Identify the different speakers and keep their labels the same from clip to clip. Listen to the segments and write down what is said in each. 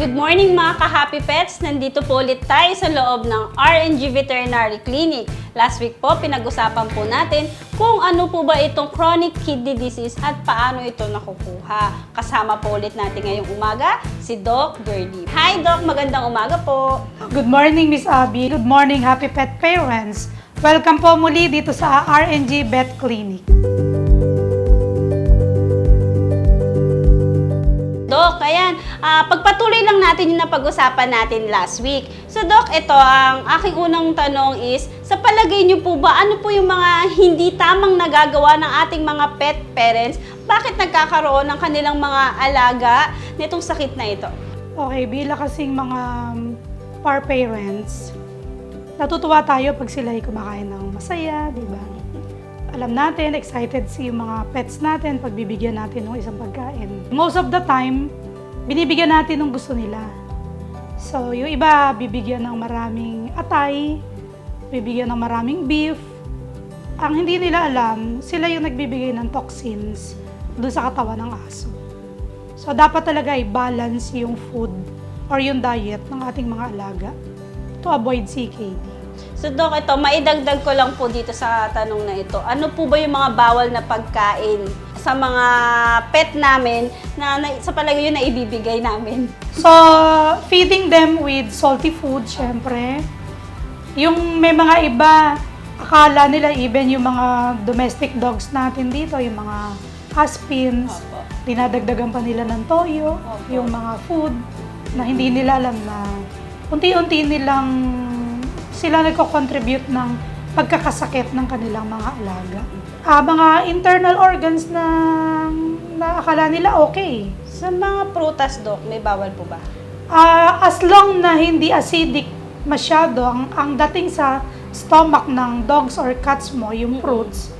Speaker 1: Good morning mga ka-Happy Pets! Nandito po ulit tayo sa loob ng RNG Veterinary Clinic. Last week po, pinag-usapan po natin kung ano po ba itong chronic kidney disease at paano ito nakukuha. Kasama po ulit natin ngayong umaga si Doc Gerlie. Hi Doc! Magandang umaga po!
Speaker 2: Good morning, Miss Abby. Good morning, Happy Pet Parents. Welcome po muli dito sa RNG Vet Clinic.
Speaker 1: Doc, ayan, pagpatuloy lang natin yung napag-usapan natin last week. So Doc, ito ang aking unang tanong is, sa palagay niyo po ba, ano po yung mga hindi tamang nagagawa ng ating mga pet parents? Bakit nagkakaroon ng kanilang mga alaga nitong sakit na ito?
Speaker 2: Okay, bilang kasing mga par parents, natutuwa tayo pag sila ay kumakain ng masaya, di ba? Alam natin, excited si mga pets natin pag bibigyan natin ng isang pagkain. Most of the time, binibigyan natin ng gusto nila. So, yung iba, bibigyan ng maraming atay, bibigyan ng maraming beef. Ang hindi nila alam, sila yung nagbibigay ng toxins doon sa katawan ng aso. So, dapat talaga i-balance yung food or yung diet ng ating mga alaga to avoid CKD.
Speaker 1: So Doc, ito, maidagdag ko lang po dito sa tanong na ito. Ano po ba yung mga bawal na pagkain sa mga pet namin na sa palagay yun na ibibigay namin?
Speaker 2: So, feeding them with salty food, syempre. Yung may mga iba, akala nila even yung mga domestic dogs natin dito, yung mga aspins,
Speaker 1: Opo.
Speaker 2: dinadagdagan pa nila ng toyo,
Speaker 1: Opo.
Speaker 2: yung mga food na hindi nila alam na unti-unti nilang sila nagko-contribute ng pagkakasakit ng kanilang mga alaga. Mga internal organs na akala nila okay.
Speaker 1: Sa mga prutas, Doc, may bawal po ba?
Speaker 2: As long na hindi acidic masyado, ang dating sa stomach ng dogs or cats mo, yung fruits,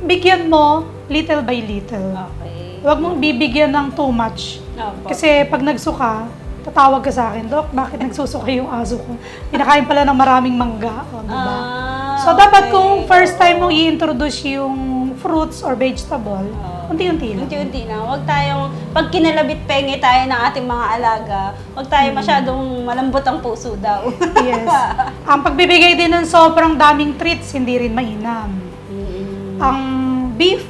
Speaker 2: bigyan mo little by little.
Speaker 1: Okay.
Speaker 2: Huwag mong bibigyan ng too much.
Speaker 1: Opo.
Speaker 2: Kasi pag nagsuka, tatawag ka sa akin, Dok, bakit nagsusuka yung aso ko? Pinakain pala ng maraming mangga, o, diba? So, dapat kung first time mong i-introduce yung fruits or vegetable, unti-unti lang.
Speaker 1: Unti-unti na. Huwag tayong, pag kinalabit penge tayo ng ating mga alaga, huwag tayo masyadong malambot ang puso daw.
Speaker 2: Yes. Ang pagbibigay din ng sobrang daming treats, hindi rin mainam. Ang beef,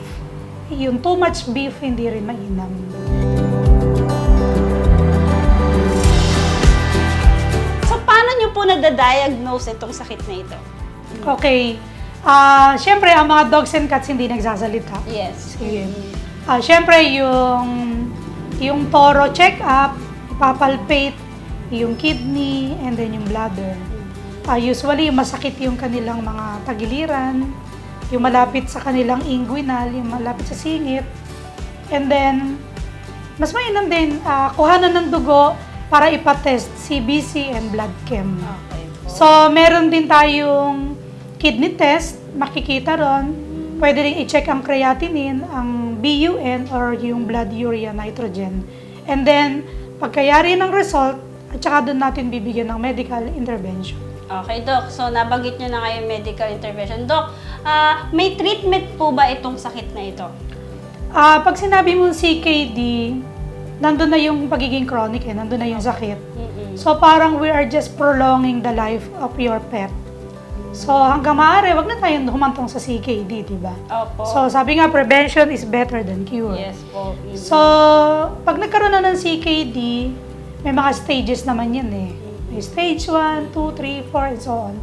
Speaker 2: yung too much beef, hindi rin mainam.
Speaker 1: So, paano nyo po nadadiagnose itong sakit na ito?
Speaker 2: Okay. Siyempre, ang mga dogs and cats hindi nagsasalita.
Speaker 1: Yes.
Speaker 2: Sige. Siyempre, yung thorough check-up, ipapalpate yung kidney and then yung bladder. Usually, masakit yung kanilang mga tagiliran, yung malapit sa kanilang inguinal, yung malapit sa singit. And then, mas mainam din, kuhanan ng dugo para ipatest CBC and blood chem.
Speaker 1: Okay po.
Speaker 2: So, meron din tayong kidney test, makikita ron. Pwede rin i-check ang creatinine, ang BUN, or yung blood urea nitrogen. And then, pagkayari ng result, at saka doon natin bibigyan ng medical intervention.
Speaker 1: Okay, Doc. So, nabanggit nyo na ngayon medical intervention. Doc, may treatment po ba itong sakit na ito?
Speaker 2: Pag sinabi mo CKD, nandun na yung pagiging chronic, nandun na yung sakit. So, parang we are just prolonging the life of your pet. So, hanggang maaari, wag na tayong humantong sa CKD, di ba?
Speaker 1: Opo.
Speaker 2: So, sabi nga, prevention is better than cure.
Speaker 1: Yes po.
Speaker 2: So, pag nagkaroon na ng CKD, may mga stages naman yan eh. May stage 1, 2, 3, 4, and so on.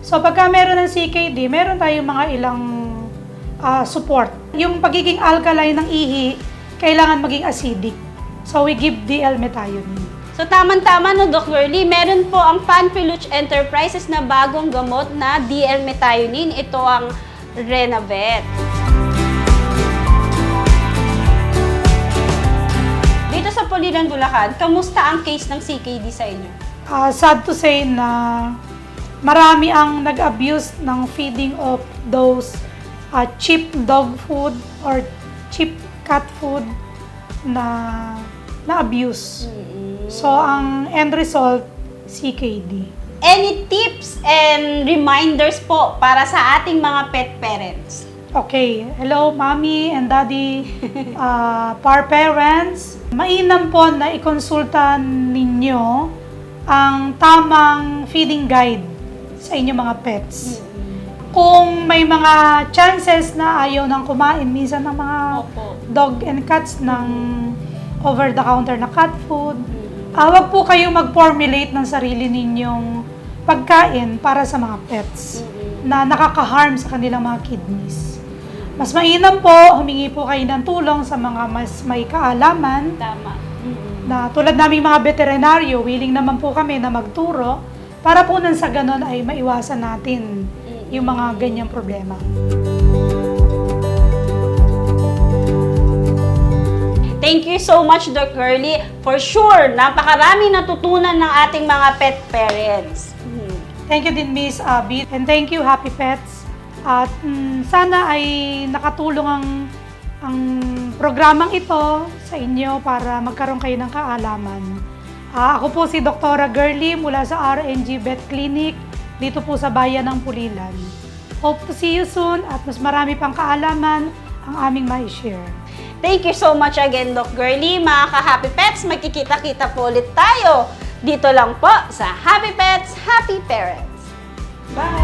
Speaker 2: So, pagka meron ng CKD, meron tayong mga ilang support. Yung pagiging alkaline ng ihi, kailangan maging acidic. So, we give D-L-methionine.
Speaker 1: So, tama-tama no, Doc Gerlie, meron po ang Panpeluche Enterprises na bagong gamot na D-L-methionine. Ito ang Renavet. Dito sa Pulilan, Bulacan, kamusta ang case ng CKD sa inyo?
Speaker 2: Sad to say na marami ang nag-abuse ng feeding of those cheap dog food or cheap cat food na abuse. So, ang end result, CKD.
Speaker 1: Any tips and reminders po para sa ating mga pet parents?
Speaker 2: Okay, hello mommy and daddy, par parents. Mainam po na ikonsulta ninyo ang tamang feeding guide sa inyong mga pets. Kung may mga chances na ayaw nang kumain, minsan ng mga
Speaker 1: Opo.
Speaker 2: dog and cats ng over-the-counter na cat food, wag po kayong mag-formulate ng sarili ninyong pagkain para sa mga pets na nakaka-harm sa kanilang mga kidneys. Mas mainam po, humingi po kayo ng tulong sa mga mas may kaalaman
Speaker 1: Tama.
Speaker 2: na tulad naming mga veterinaryo, willing naman po kami na magturo para po nang sa ganon ay maiwasan natin yung mga ganyang problema.
Speaker 1: Thank you so much, Doc Curly. For sure, napakarami natutunan ng ating mga pet parents.
Speaker 2: Thank you din, Miss Abby. And thank you, Happy Pets. At sana ay nakatulong ang programang ito sa inyo para magkaroon kayo ng kaalaman. Ako po si Dr. Girly mula sa RNG Vet Clinic dito po sa bayan ng Pulilan. Hope to see you soon at mas marami pang kaalaman ang aming mai-share.
Speaker 1: Thank you so much again, Doc Girly. Mga ka-Happy Pets, magkikita-kita po ulit tayo. Dito lang po sa Happy Pets, Happy Parents.
Speaker 2: Bye!